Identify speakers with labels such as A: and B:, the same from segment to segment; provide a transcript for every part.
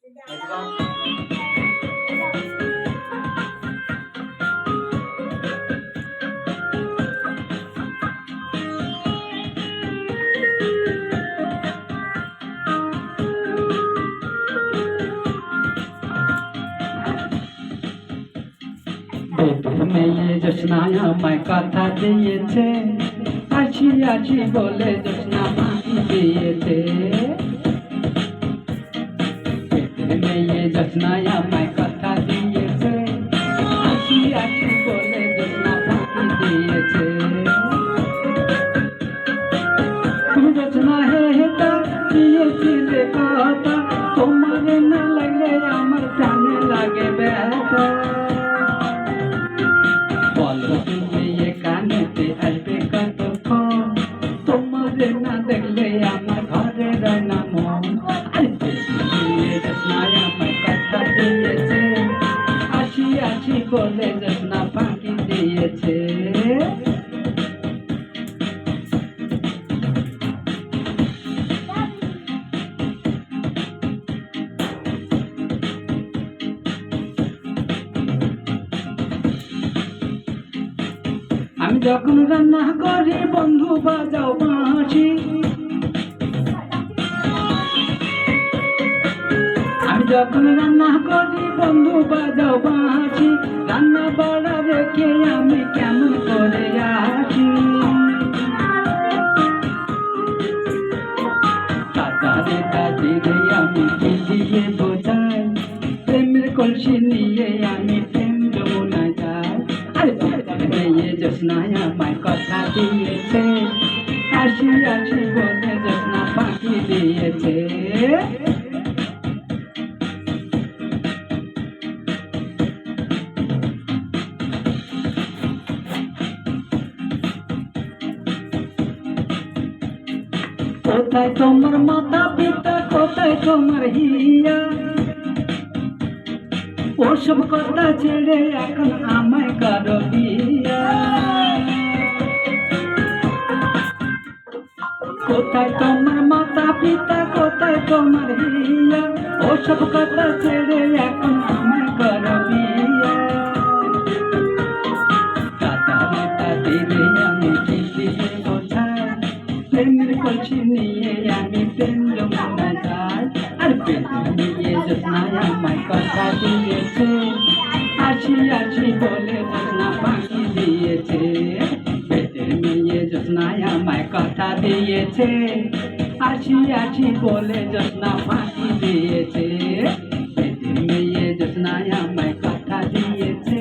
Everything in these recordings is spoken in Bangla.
A: মেয়ে জোৎস্নায় আমায় কথা দিয়েছে, আছি আছি বলে জোৎস্না ফাঁকি দিয়েছে। মেয়ে জোৎস্নায় আমায় কথা দিয়েছে, আছি আছি বলে জোৎস্না ফাঁকি দিয়েছে। তুমি জোৎস্না হেতা দিয়েছিলে কথা, তোমার না লাগলে আমার প্রাণে লাগে ব্যথা। বলো তুমি কানেতে আসবে কতক্ষণ, তোমারে না দেখলে আমার ঘরে রয় না মন। জোৎস্নায় আমায় কথা দিয়েছে, আছি আছি বলে জোৎস্না ফাঁকি দিয়েছে। আমি যখন রান্না করি বন্ধু বাজাও বাঁশি, আমি যখন রান্না করি বন্ধু বাজাও বাঁশি, রান্না বাড়া রেখে আমি কেমন করে আসি। দাদারে দাদিরে আমি কি দিয়ে বোঝাই, প্রেমের কলসি নিয়ে আমি প্রেম যমুনায় যাই। মেয়ে জোৎস্নায় আমায় কথা দিয়েছে, আছি আছি বলে জোৎস্না ফাঁকি দিয়েছে। কোথায় তোমার মাতা পিতা, কোথায় তোমার হিয়া, ওসব কথা ছেড়ে এখন আমায় করো বিয়া। কোথায় তোমার মাতা পিতা, কোথায় তোমার হিয়া, ওসব কথা ছেড়ে এখন আমায় করো বিয়া। দাদারে দাদিরে আমি কি দিয়ে বোঝাই, প্রেমের কলসি নিয়ে আমি প্রেম যমুনায় যাই। আর মেয়ে জোৎস্নায় আমায় কথা দিয়েছে, আছি আছি বলে জোৎস্না ফাঁকি দিয়েছে। মেয়ে জোৎস্নায় আমায় কথা দিয়েছে, আছি আছি বলে জোৎস্না ফাঁকি দিয়েছে। মেয়ে জোৎস্নায় আমায় কথা দিয়েছে,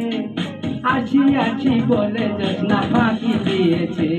A: আছি আছি বলে জোৎস্না ফাঁকি দিয়েছে।